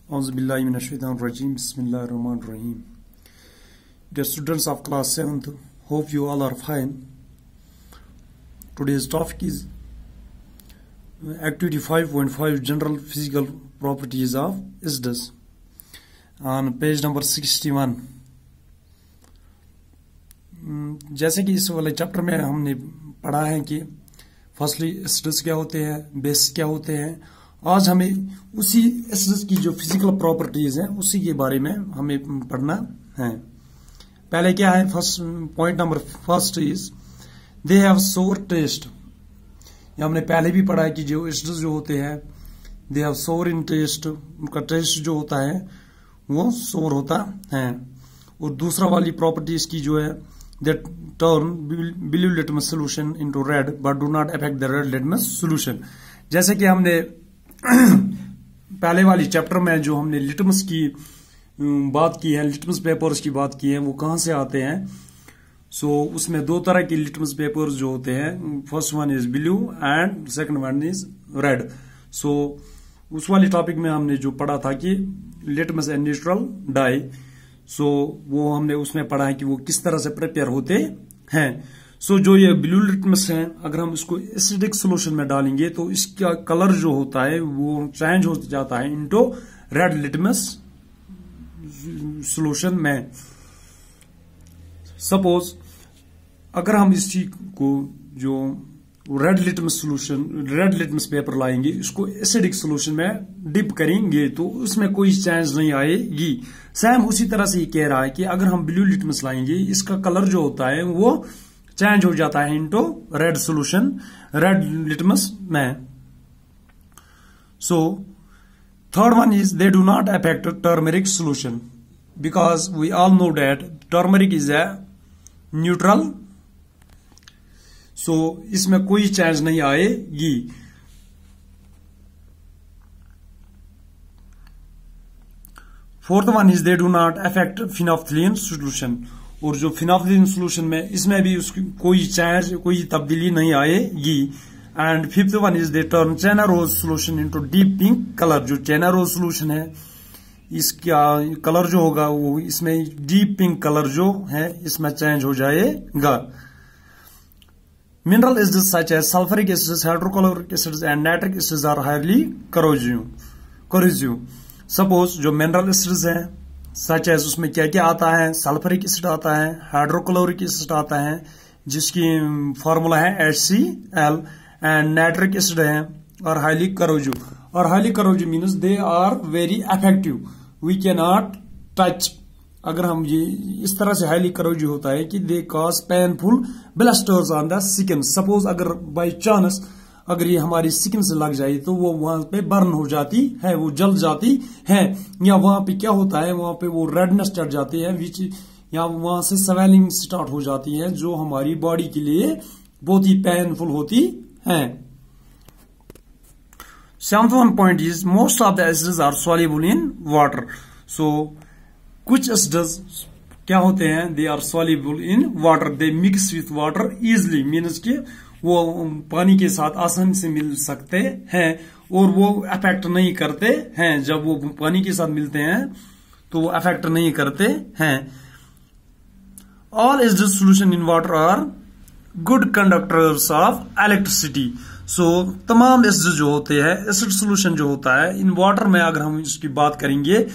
Auzubillahiminash-shaytanir-rajim. Bismillahir-rahmanir-rahim. Dear students of class 7th, hope you all are fine. Today's topic is activity 5.5 general physical properties of SDUS on page number 61. जैसे कि इस वाले chapter में हमने पढ़ा है कि फर्स्टली SDUS क्या होते हैं, बेस क्या होते हैं. आज हमें उसी SDUS की जो फिजिकल प्रॉपर्टीज हैं उसी के बारे में हमें पढ़ना है. पहले क्या है, first point number first is they have सोर टेस्ट. ये हमने पहले भी पढ़ा है कि जो SDUS जो होते हैं दे हैव सोर इन टेस्ट. उनका टेस्ट जो होता है वो सोर होता है. और दूसरा वाली प्रॉपर्टीज की जो है that turn blue litmus solution into red but do not affect the red litmus solution. जैसे कि हमने पहले वाली चैप्टर में जो हमने लिटमस की बात की है, लिटमस पेपर्स की बात की है, वो कहां से आते हैं. उसमें दो तरह के लिटमस पेपर्स जो होते हैं, first one is blue and second one is red. उस वाले टॉपिक में हमने जो पढ़ा था कि लिटमस एंड न्यूट्रल डाई, वो हमने उसमें पढ़ा है कि वो किस तरह से प्रिपेयर होते हैं. जो ये ब्लू लिटमस है, अगर हम इसको एसिडिक सोल्यूशन में डालेंगे तो इसका कलर जो होता है वो चेंज हो जाता है इनटू रेड लिटमस सोल्यूशन में. सपोज अगर हम इस चीज को जो रेड लिटमस पेपर लाएंगे, इसको एसिडिक सोल्यूशन में डिप करेंगे तो उसमें कोई चेंज नहीं आएगी. सेम उसी तरह से ये कह रहा है कि अगर हम ब्लू लिटमस लाएंगे, इसका कलर जो होता है वो चेंज हो जाता है into red solution, red litmus में. Third one is they do not affect turmeric solution because we all know that turmeric is a neutral. इसमें कोई चेंज नहीं आएगी. Fourth one is they do not affect phenolphthalein solution. और जो phenolphthalein solution में इसमें भी उसकी कोई चेंज, कोई तब्दीली नहीं आएगी. And fifth one is they turn China rose solution into deep pink colour. जो चैना रोज सोल्यूशन है, इसका कलर जो होगा वो इसमें डीप पिंक कलर जो है इसमें चेंज हो जाएगा. Mineral acids such as sulfuric acids, hydrochloric acids and nitric acids are highly corrosive. Suppose जो mineral acids हैं such as उसमें क्या क्या आता है, सल्फ्यूरिक एसिड आता है, हाइड्रोक्लोरिक एसिड आता है जिसकी फॉर्मूला है HCl, एंड नाइट्रिक एसिड है, और हाईली करोजिव. और highly corrosive means they are very effective, we can not touch. अगर हम ये इस तरह से हाईली करोजिव होता है कि they cause painful blisters on the skin. Suppose अगर बाई चांस अगर ये हमारी स्किन से लग जाए तो वो वहां पे बर्न हो जाती है, वो जल जाती है, या वहां पे क्या होता है, वहां पे वो रेडनेस चढ़ जाती है विच, या वहां से स्वेलिंग स्टार्ट हो जाती है जो हमारी बॉडी के लिए बहुत ही पेनफुल होती है. Seventh one point is most of the acids are soluble in water. कुछ एसिड्स क्या होते हैं, they are soluble in water, they mix with water easily, means कि वो पानी के साथ आसानी से मिल सकते हैं और वो अफेक्ट नहीं करते हैं. जब वो पानी के साथ मिलते हैं तो वो अफेक्ट नहीं करते हैं. All acid solution in water are good conductors of electricity. तमाम एसिड जो होते हैं, एसिड सोल्यूशन जो होता है इन वाटर में, अगर हम इसकी बात करेंगे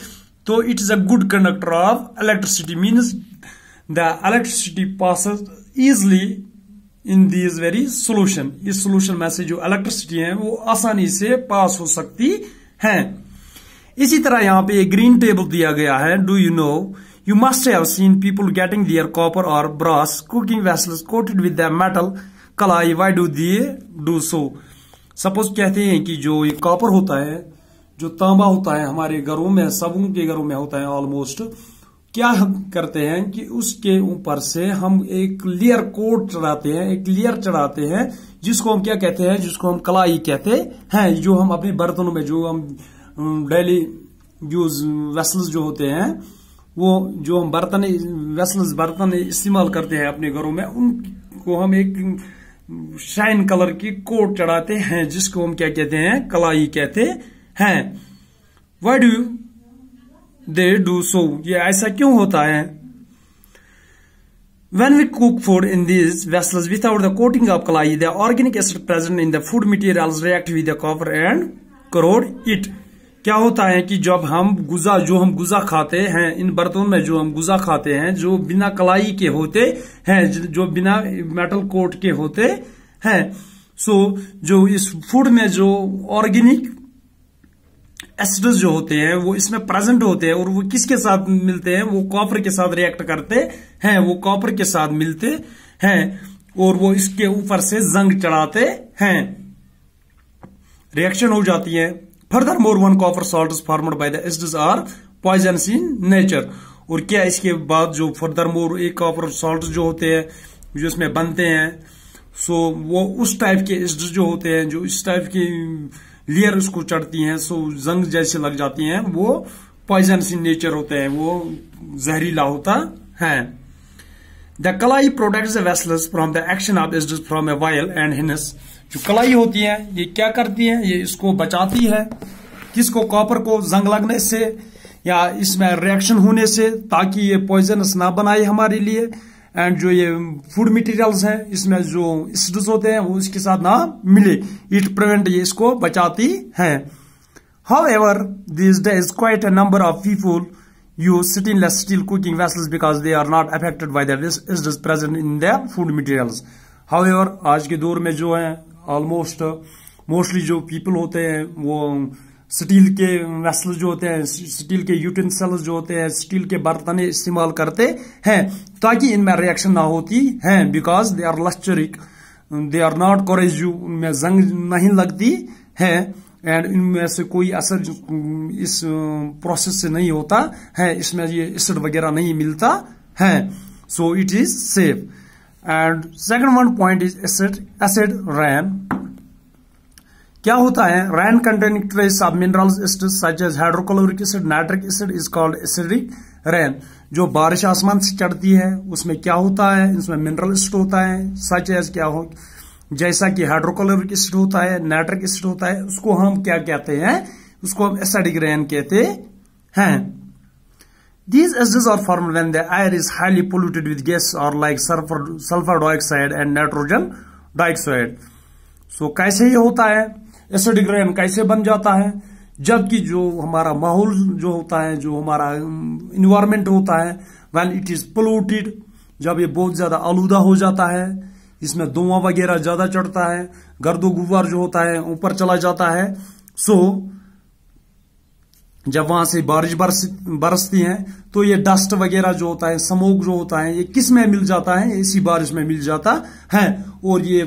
तो it is a good conductor of electricity, means the electricity passes easily in this very solution. इस सोल्यूशन में से जो इलेक्ट्रिसिटी है वो आसानी से पास हो सकती है. इसी तरह यहाँ पे एक ग्रीन टेबल दिया गया है. Do you know, you must have seen people getting their copper और brass cooking vessels coated with the metal कलाई. Why do they do so? Suppose कहते हैं कि जो ये कॉपर होता है, जो तांबा होता है, हमारे घरों में, सबों के घरों में होता है ऑलमोस्ट, क्या हम करते हैं कि उसके ऊपर से हम एक लेयर कोट चढ़ाते हैं, एक लेयर चढ़ाते हैं जिसको हम क्या कहते हैं, जिसको हम कलाई कहते हैं. जो हम अपने बर्तनों में, जो हम डेली यूज वेसल्स जो होते हैं, वो जो हम बर्तन इस्तेमाल करते हैं अपने घरों में, उनको हम एक शाइन कलर की कोट चढ़ाते हैं जिसको हम क्या कहते हैं, कलाई कहते हैं. Why do they do so? ये ऐसा क्यों होता है? When we cook food in these vessels without the coating of clay, the organic acid present in the food materials react with the copper and corrode it. क्या होता है कि जब हम गुजा खाते हैं, इन बर्तनों में जो हम गुजा खाते हैं, जो बिना कलाई के होते हैं, जो बिना मेटल कोट के होते हैं, सो जो इस फूड में जो ऑर्गेनिक एसिड्स जो होते हैं वो इसमें प्रेजेंट होते हैं, और वो किसके साथ मिलते हैं? वो कॉपर के साथ रिएक्ट करते हैं, वो कॉपर के साथ मिलते हैं और वो इसके ऊपर से जंग चढ़ाते हैं, रिएक्शन हो जाती है। Furthermore, one copper salt is formed by the acids are poisonous in nature. और क्या इसके बाद जो furthermore एक कॉपर सॉल्ट जो होते हैं जो इसमें बनते हैं, सो वो उस टाइप के एसिड्स जो होते हैं, जो इस टाइप की लेयर उसको चढ़ती हैं, सो जंग जैसे लग जाती हैं, वो पॉइजनस इन नेचर होते हैं, वो जहरीला होता है। द कलाई protects the vessels from the action of acids from a vial and hence. जो कलाई होती है ये क्या करती है? ये इसको बचाती है, किसको? कॉपर को जंग लगने से या इसमें रिएक्शन होने से, ताकि ये पॉइजनस ना बनाए हमारे लिए। एंड जो ये फूड मटेरियल्स हैं इसमें जो एसिड्स होते हैं वो इसके साथ ना मिले, इट प्रिवेंट, ये इसको बचाती है। However, these days quite a number of people use stainless steel cooking vessels because they are not affected by the acids present in their food materials. However, आज के दौर में जो है मोस्टली जो पीपल होते हैं वो स्टील के वेसल्स जो होते हैं, स्टील के यूटेंसिल्स जो होते हैं, स्टील के बर्तन इस्तेमाल करते हैं ताकि इनमें रिएक्शन ना होती है, because they are lustrous, they are not corrosive, उनमें जंग नहीं लगती है एंड इनमें से कोई असर इस प्रोसेस से नहीं होता है, इसमें ये एसिड वगैरह नहीं मिलता है, so it is safe. And second one point is acid rain. क्या होता है? Rain containing trace of minerals acids such as hydrochloric acid, nitric acid is called acidic rain. जो बारिश आसमान से चढ़ती है उसमें क्या होता है? इसमें मिनरल एसिड होता है, सच एज क्या हो, जैसा कि हाइड्रोक्लोरिक एसिड होता है, नाइट्रिक एसिड होता है, उसको हम क्या कहते हैं? उसको हम एसिडिक रेन कहते हैं। These acids are formed when the air is highly polluted with gas or like sulfur dioxide and nitrogen dioxide. So कैसे ये होता है? एसिडिक रेन कैसे बन जाता है? जबकि जो हमारा माहौल जो होता है, जो हमारा इन्वायरमेंट होता है, when it is polluted, जब ये बहुत ज्यादा आलूदा हो जाता है, इसमें धुआं वगैरह ज्यादा चढ़ता है, गर्दो गुबार जो होता है ऊपर चला जाता है, सो जब वहां से बारिश बरसती है तो ये डस्ट वगैरह जो होता है, स्मोक जो होता है, ये किस में मिल जाता है? इसी बारिश में मिल जाता है, और ये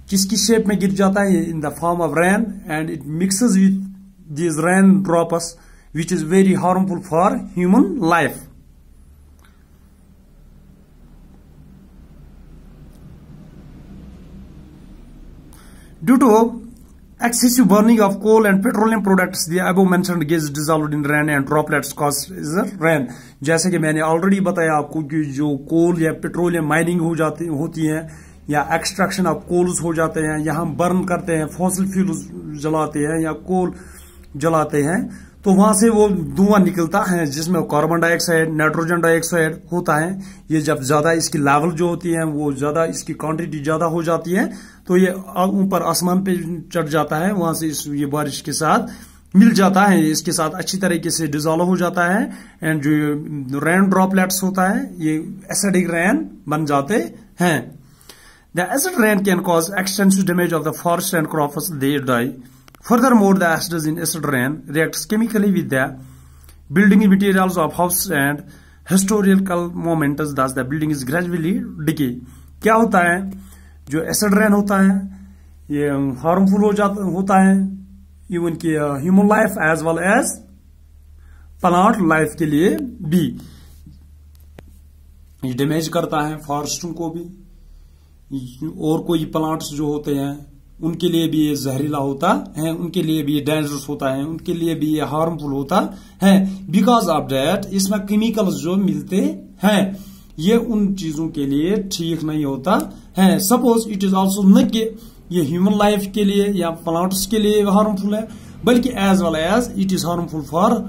किसकी शेप में गिर जाता है? In the form of rain and it mixes with these rain drops which is very harmful for human life. Due to excessive burning of coal and petroleum products, the above mentioned gas dissolved in rain and droplets cause rain. जैसे कि मैंने already बताया आपको कि जो कोल या petroleum mining होती है या एक्सट्रैक्शन ऑफ कोल्स हो जाते हैं, या हम बर्न करते हैं, फॉसिल फ्यूल्स जलाते हैं या कोल जलाते हैं, तो वहां से वो धुआं निकलता है जिसमें कार्बन डाइऑक्साइड, नाइट्रोजन डाइऑक्साइड होता है। ये जब ज्यादा इसकी लेवल जो होती है वो ज्यादा, इसकी क्वांटिटी ज्यादा हो जाती है, तो ये ऊपर आसमान पे चढ़ जाता है, वहां से ये बारिश के साथ मिल जाता है, इसके साथ अच्छी तरीके से डिजॉल्व हो जाता है एंड जो रेन ड्रॉपलेट्स होता है ये एसिडिक रेन बन जाते हैं। The acid rain can cause extensive damage of the forest and crops, they die. Furthermore, the acids in acid rain reacts chemically with the building materials of house and historical moments, thus the building is gradually decay. क्या होता है? जो acid rain होता है ये harmful होता है even की human life as well as plant life के लिए भी। ये डैमेज करता है फॉरेस्टों को भी, और कोई प्लांट्स जो होते हैं उनके लिए भी ये जहरीला होता है, उनके लिए भी ये डेंजरस होता है, उनके लिए भी ये हार्मफुल होता है। बिकॉज ऑफ दैट इसमें केमिकल्स जो मिलते हैं ये उन चीजों के लिए ठीक नहीं होता है। सपोज इट इज ऑल्सो न कि ये ह्यूमन लाइफ के लिए या प्लांट्स के लिए हार्मफुल है, बल्कि as well as it is harmful for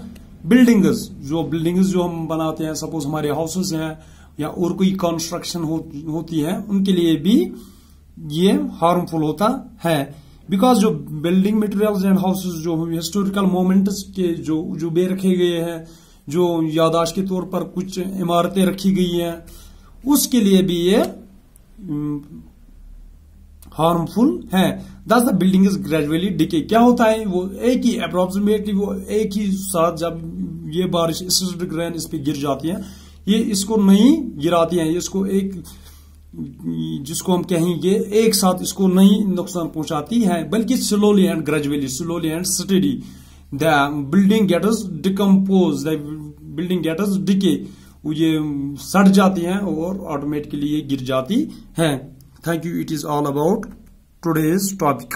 buildings जो हम बनाते हैं, सपोज हमारे हाउसेस हैं या और कोई कंस्ट्रक्शन होती है, उनके लिए भी ये हार्मफुल होता है। बिकॉज जो बिल्डिंग मटेरियल्स एंड हाउसेस जो हिस्टोरिकल मोमेंट्स के जो बे रखे गए हैं, जो याददाश्त के तौर पर कुछ इमारतें रखी गई हैं, उसके लिए भी ये हार्मफुल है। दस the building is gradually decay. क्या होता है, वो एक ही अप्रोक्सीमेटली वो एक ही साथ जब ये बारिश एसिडिक रेन इस पे गिर जाती है, ये इसको नहीं गिराती है, इसको एक जिसको हम कहेंगे एक साथ इसको नहीं नुकसान पहुंचाती है, बल्कि slowly and gradually, slowly and study the building gets decompose, the building gets decay, ये सड़ जाती हैं और ऑटोमेटिकली ये गिर जाती है। Thank you. It is all about today's topic.